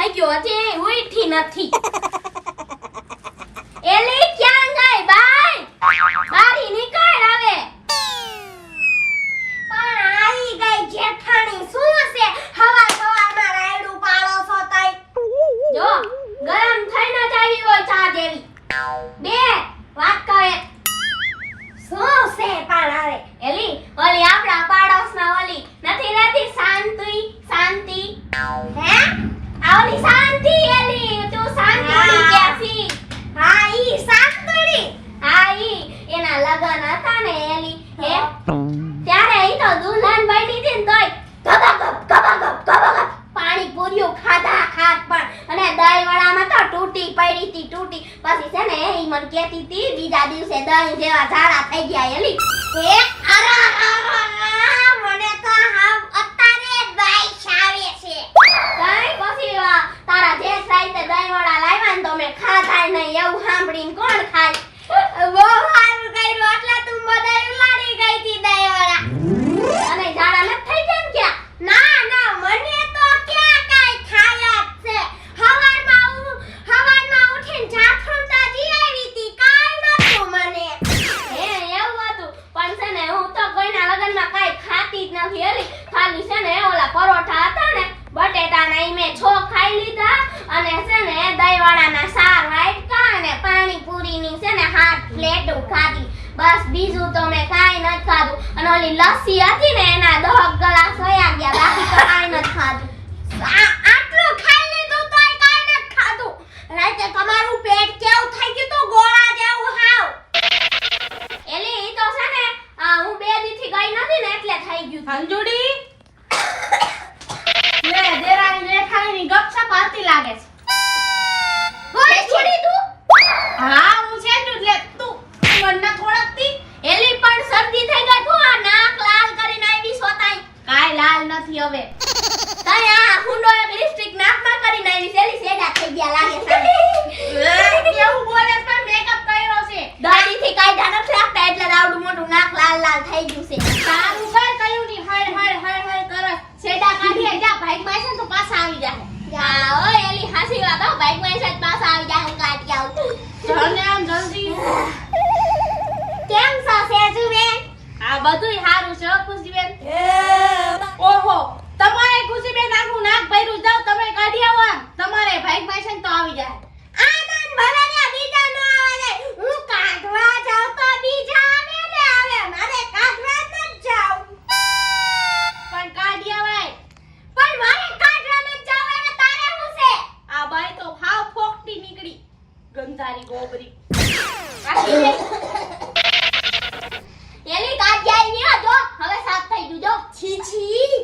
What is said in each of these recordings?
થઈ ગયો હજી ઉઠી નથી. એલી ક્યાં ગઈ બાઈ? બારી નીકળ હવે. પણ આવી ગઈ જેઠાણી શું છે? હવા સવારમાં રાયડું પાડો છો તઈ. જો ગરમ થઈને જ આવી હોય ચા જેવી. બે વાત કરે. શું છે પણ હવે? એલી ઓલી આપણા પાડોશમાં ઓલી નથી શાંતિ. હે? ઓલી શાંતિ એલી તું શાંતિ કેસી? હા ઈ શાંતડી. હા ઈ એના લગન હતા ને એલી હે ત્યારે ઈ તો દુલ્હન બની હતી ને તોય ગબગબ પાણી પૂરીઓ ખાધા પણ અને દહીં વડામાં તો તૂટી પડી હતી પછી છે ને ઈ મને કહેતી હતી બીજા દિવસે દહીં જેવા ઝાડા થઈ ગયા એલી હે મને તો હાવ અત્યારે દહીં છાવે છે કઈ પછી તારા જે સાઈતે દહીં વડા લાવ્યા ને તો મેં ખાધા નહીં એવું સાંભળીને કોણ ખાય બહુ સારું કર્યું એટલે તું બધા ઉલાડી ગઈ હતી દહીં વડા અને ઝાડા ન થઈ જાય ને ક્યાં ના મને તો ક્યાં કાઈ થાય જ છે હવારમાં ઉઠીને જાફર તાજી આવી હતી કાઈ નતું મને હે એવું હતું પણ છે ને હું તો કોઈના લગનમાં કાઈ ખાતી જ નથી એલી ખાલી છે ને ઓલા પરોઠા હતા ને બટેટાના ઈ મેં છોક ખાઈ લીધા અને છે ને દહીંવાળાના સાર વાટકા અને પાણીપુરીની છે ને 8 પ્લેટ ખાધી બસ બીજું તો મેં કાઈ નથી ખાધું અને ઓલી લસ્સી હતી ને એના 10 ગ્લાસ વયા ગયા બાકી તો કાઈ નથી ખાધું આટલું ખાઈ લીધું તોય કાઈ નથી ખાધું રાતે તમારું પેટ કેવું થઈ ગયું તો ગોળા જેવું હાવ એલી ઈ તો છે ને હું 2 દીથી ગઈ નથી ને એટલે થઈ ગયું અંજુડી લે દેરાણી જેઠાણીની ગપસપ હાલતી લાગે છે. બોલ છોડી તું હા હું છે જ લે તું મને થોડકતી એલી પણ શરદી થઈ ગઈ તું આ નાક લાલ કરીને આવી સોતાઈ કાઈ લાલ નથી હવે તઈ આ હુંડો એક લિપસ્ટિક નાકમાં કરીને આવી સેલી સેડા થઈ ગયા લાગે સામે કેવું બોલે પણ મેકઅપ કર્યો છે દાઢીથી કાઢા નથી રાખતા એટલે આવડું મોટું નાક લાલ થઈ ગયું છે તારું કઈ કયું ની હળ કરે સેડા કાઢીએ જા ભાઈ માં છે તો પાછા આવી જાહે જા ઓય એલી હાસી વાત હો બાઈક માં છે પાછા આવી જાય કાઢી આવતું જલ્દી આમ જલ્દી કેમ છો સેજુબેન આ બધુંય હારું છે ખુશીબેન ઓહો તમારે ખુશીબેન આખું નાક ભર્યું જાવ તમે કાઢી આવો આમ તમારે ભાઈ માં છે તો આવી જાય આનંદ ભરાયા બીજા નો આવે જાય હું કાઢવા જાવ તો બીજા આવે ને આવે મારે કાઢવા ન જાવ પણ કાઢી આવાય પણ મારે કાઢવા ન જાવ એટલે તારે હું છે આ બાઈ તો હાવ ફોકટી નીકળી ગંધારી ગોબરી કાઢી લે એલી કાઢ્યા ઈ નહી જો હવે સાફ થઈ ગયું જો છી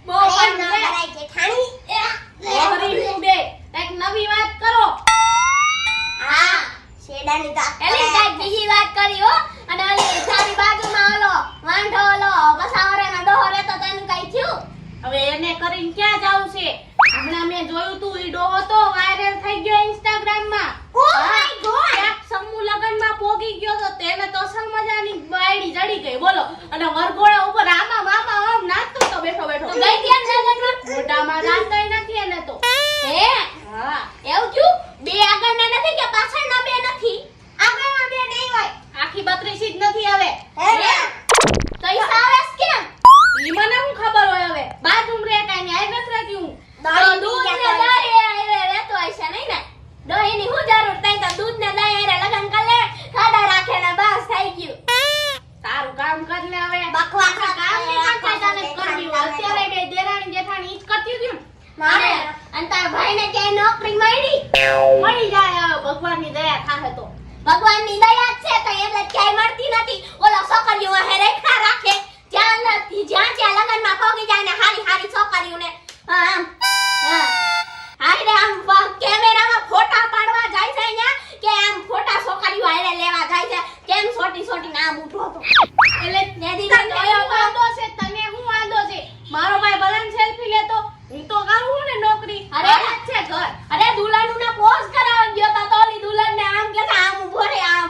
બહુ પણ ન કરાય છે ઠાણી ગોબરી નું બે એક નવી વાત કરો હા શેડાની વાત એલી કાઈ બીજી વાત કરી હો અને ઓલી તારી બાજુમાં ઓલો વાંઢો ઓલો બસાવરેનો ડોહો રહેતો તને કઈ થયું હવે એને કરીને ક્યાં જાવ છે હમણાં મેં જોયું તું ઈ ડોહો તો વાયરલ થઈ ગયો ઇન્સ્ટાગ્રામ માં ઓ માય ગોડ એક સમૂહ લગનમાં પોગી ગયો તો તેને તો અસલ મજાની બાયડી જડી ગઈ બોલો અને વરઘોડા ઉપર આમાં મામા આમ નાચતો તો બેઠો તો ગઈ ત્યાં લગનમાં મોઢામાં રાંતાઈ નથી એને તો હે હા એવું ક્યું બે આગળના નથી કે પાછળના બે નથી આગળના બે નહીં હોય આખી 32 જ નથી હવે હે તો ઈ સારસ કેમ ઈ મને શું ખબર હોય હવે બાજુમ રે કાઈ આઈ નથી રહેતી હું દૂધ ને દહીં એ રહેતો હશે નહીં ને દહીંની હું જરૂર તઈ તો દૂધ ને દહીં એ લગન કરે ખાડા રાખે ને બસ થઈ ગયું તારું કામ કર ને હવે બકવાસ કામ ની કાંઈ તને કરવી હોય અત્યારે બે દેરાણી જેઠાણી ઈ જ કરતી હતી ને મારે અને તારા ભાઈને ક્યાંય નોકરી મળી મળી જાય હવે ભગવાનની દયા થાહે તો ભગવાનની દયા જ છે તો એટલે ક્યાંય મળતી નથી ઓલો છોકરીઓ હે રેખા રાખે જ્યાં લગનમાં પોગી જાય ને હારી છોકરીઓને આમ હારે આમ કેમેરામાં ફોટા પાડવા જાય છે અહીંયા કે આમ ફોટા છોકરીઓ હારે લેવા જાય છે કેમ છોટી નામ ઉઠો તો એટલે નેદી તને વાંધો છે તને હું વાંધો છે મારો ભાઈ બલન સેલ્ફી લેતો હું તો કરું હું ને નોકરી અરે છે ઘર અરે દુલ્હનનું ના પોઝ કરાવવા ગયો તો ઓલી દુલ્હનને આમ કે આમ ઊભો રે આમ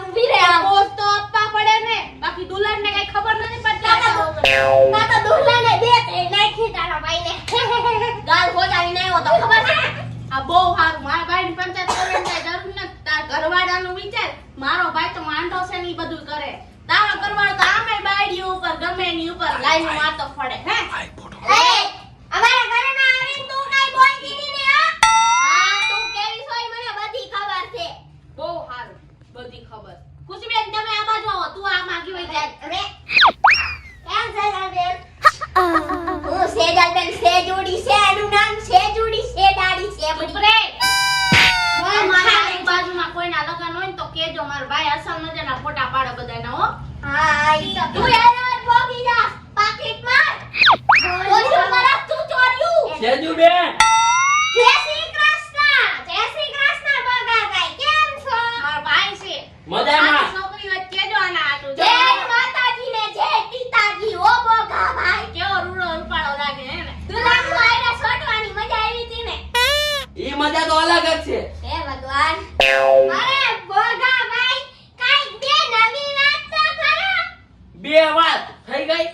ઊભી રે આમ પોઝ તો આપવા પડે ને બાકી દુલ્હનને કઈ ખબર નથી પડતી ના તો દુલ્હને દે તે નાખી તારા ભાઈને ગાલ હોજાવીને બહુ સારું. મારા ભાઈની પંચાયત કરવાની કાંઈ જરૂર નથી. તાર ઘરવાળાનું વિચાર. મારો ભાઈ તો વાંઢો છે ને ઈ બધું કરે. તારો ઘરવાળો તો આમે બાયડી ઉપર ગમે એની ઉપર લાઈન મારતો ફળે. હે અમારા ઘરમાં આવીને તું કાઈ બોલતી નહીં ને હા તું કેવી સોય મને બધી ખબર છે બહુ સારું. બધી ખબર. ખુશીબેન તમે આ બાજુ આવો. તું આ માગી વઈ જા. અરે કેમ છે બેન હું સેજલબેન સેજુડી છે એનું નામ સેજુડી છે દાડી છે ચૂપ રે. મારા આજુબાજુમાં કોઈના લગન હોય ને તો કેજો. મારો ભાઈ અસલ નજરના ફોટા પાડે બધાના હો. હા ઈ તો તું એનો ભોગી જા પાકીટ માર ઓછું કરસ તું ચોર્યું સેજુબેન જય શ્રી કૃષ્ણ બગા ભાઈ કેમ છો મારો ભાઈ છે. મજામાં આ છોકરી હોય કેજો આના આટલું. જય માતાજી ને જય પિતાજી ઓ બગા ભાઈ કેવો રૂડો રૂપાળો લાગે હે ને. તું લાગુ આઈને છોટવાની મજા આવી હતી ને ઈ મજા તો અલગ જ છે. હે ભગવાન અરે બગા ભાઈ કાઈ બે નવી વાત તો કરો બે વાત થઈ ગઈ.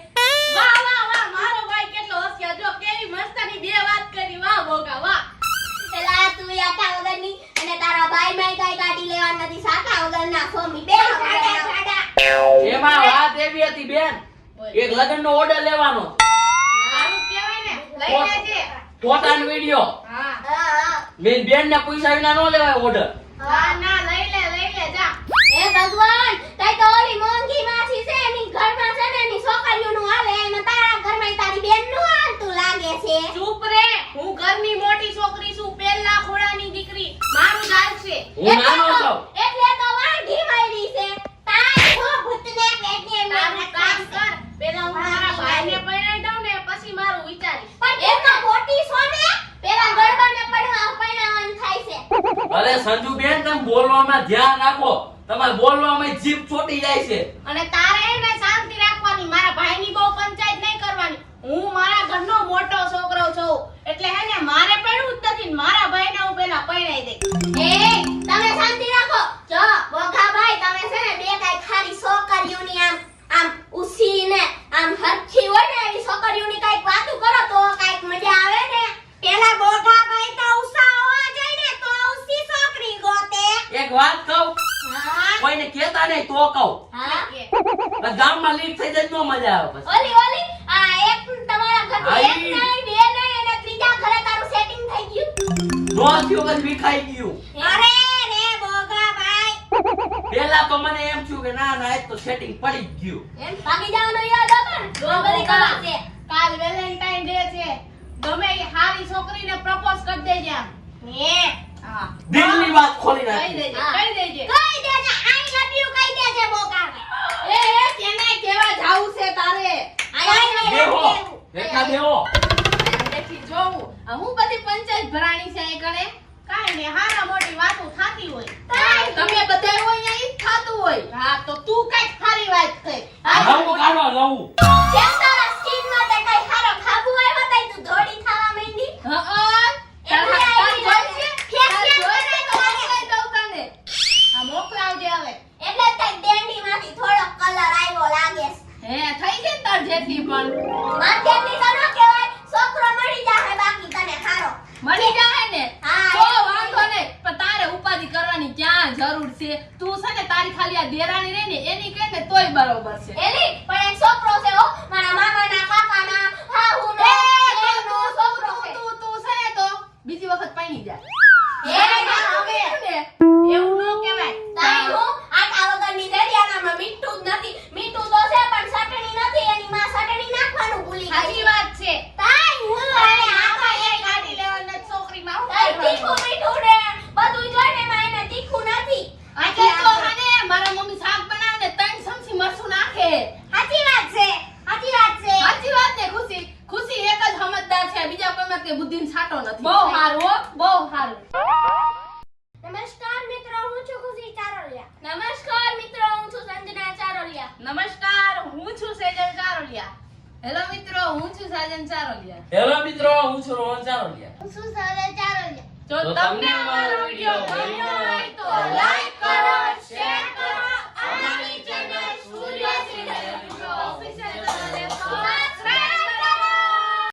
વાહ વાહ વાહ મારો ભાઈ કેટલો હોશિયાર. જો કેવી મસ્તની બે વાત કરી. વાહ બોગા વાહ. એલા તું આટા વગરની અને તારા ભાઈ માઈ કાઈ ગાડી લેવા નથી સાટા વગરના સોમી બે સાડા એમાં વાત એવી હતી બેન, એક લગ્નનો ઓર્ડર લેવાનો, સારું કહેવાય ને. લઈ લેજે. ફોટાનો વિડિયો. હા હા મેં બેનને પૈસા વિના નો લેવાય ઓર્ડર. હા ના લઈ લે જા. હે ભગવાન તઈ તો ઓલી મોંઘી માસી છે એની ઘરમાં છે ને એની છોકરીઓનું હાલે એમાં તારા ઘરમાં તારી બેનનું હાલતું લાગે છે ચૂપ રે. હું ઘરની મોટી છોકરી છું. પહેલા ખોડાની દીકરી. મારું દાલ છે. હું નાનો છું. એટલે તો વાંઢી મારી છે તારી હો ભૂતને પેટને તારું કામ કર. પહેલા હું મારા ભાઈને પરણાઈ દઉં ને પછી મારું વિચારીશ. પણ એ તો ખોટી છો ને પેલા ગરબાને પરણાવવાનું થાય છે અરે સંજુબેન તમે બોલવામાં ધ્યાન રાખો, તમારે બોલવામાં જીભ ચોટી જાય છે. અને તારે એને શાંતિ રાખવાની. મારા ભાઈની બહુ પંચાયત નહીં કરવાની. હું મારા ઘરનો મોટો છોકરો છું એટલે હે ને મારે પરણવું જ નથી. મારા ભાઈને હું પહેલા પરણાઈ દઈ. એ તમે શાંતિ રાખો જો બોગા ભાઈ તમે છે ને બે કાઈ ખારી છોકરીઓની આમ ઉસીને આમ હરખી હોય ને એવી છોકરીઓની કાઈક વાતો કરો તો કાઈક મજા આવે ને પેલા બોગા ભાઈ તો ઉસા હોવા જોઈએ ને તો ઉસી છોકરી ગોતે એક વાત કહું, હા કોઈને કહેતા નહીં તો કહું, હા એટલે ગામમાં લીક થઈ જાય તો મજા આવે પછી. ઓલી આ એક તમારા ઘરથી એક આઈ. નહીં બે નહીં અને ત્રીજા ઘરે તારું સેટિંગ થઈ ગયું નો થયું પછી વિખાઈ ગયું. અરે રે બોગા ભાઈ પેલા તો મને એમ થયું કે ના ના આજ તો સેટિંગ પડી જ ગયું. એમ ભાગી જવાનો યાદ હતો ને તો બધી ખબર છે કાલ વેલેન્ટાઇન ડે છે. ગમે એ હારી છોકરીને પ્રપોઝ કરી દેજે આમ. હે હા દિલની વાત ખોલી કહી નાખી. દેજે. હા. કહી દેજે. કઈ દેજે આઈ લવ યુ કઈ દેજે બોગા એ કેને કેવા જાવું છે તારે? બેહો, બેઠા બેહો. દેખી જોવું. હું બધી પંચાયત ભરાણી છે એ ગણે. કાઈ ને હારા મોટી વાતો થાતી હોય. કાંઈ તમે બધાય હોય અહીંયા ઈ જ થાતું હોય. હા તો તું કઈક સારી વાત કર. નવું કાઢો નવું. કેમ તારા સ્કિન માટે કઈ હારો ખાબુ આવ્યો તઈ તું ધોળી થાવા માંડી એટલે આવી જોઈ છે? ફેશિયલ જોઈ કરે તો મોકલાઈ દઉં તને. આ મોકલાવજે હવે. એટલે તઈ ડેન્ડીમાંથી થોડો કલર આવ્યો લાગે છે હે થઈ છે ને તાર જેટલી પણ માર્કેટની તો ન કહેવાય છોકરો મળી જાહે બાકી તને હારો મળી જાય ને હા, તો એ વાંધો નહીં. પણ તારે ઉપાધિ કરવાની ક્યાં જરૂર છે? તું છે ને તારી ખાલી આ દેરાણી રહી ને એની કહે ને તોય બરોબર છે. એલી પણ એક છોકરો છે હો મારા મામાના કાકાના હાહુનો એનો છોકરો છે તું છે ને તો બીજી વખત પૈણી જા. એ ના હવે ને એવું ન કહેવાય. તાઈ હું આટા વગરની દરિયાનામાં મીઠું જ નથી મીઠું તો છે પણ ચટણી નથી એની માં ચટણી નાખવાનું ભૂલી સાચી ગઈ વાત છે. તાઈ હું તારે અને આમાં આમાં એક ગાડી લેવાના છોકરીમાં હું તાઈ તીખું કરવાનું? મીઠું ને બધું જોઈને માં એને તીખું નથી એટલે તો હને મારા મમ્મી શાક બનાવે ને 3 ચમચી મરચું નાખે. સાચી વાત છે સાચી વાત છે સાચી વાત ને ખુશી? ખુશી એક જ સમજદાર છે. બીજા કોઈમાં કે બુદ્ધિનો છાંટો નથી. બહુ સારું હો, બહુ સારું. નમસ્કાર મિત્રો હું છું ખુશી ચારોલિયા નમસ્કાર મિત્રો હું છું સંજના ચારોલિયા નમસ્કાર હું છું સેજલ ચારોલિયા. હેલો મિત્રો હું છું સાજન ચારોલિયા. હેલો મિત્રો, હું છું રોહન ચારોલિયા. હું છું સૌરવ ચારોલિયા જો તમને અમારો વિડિયો ગમ્યો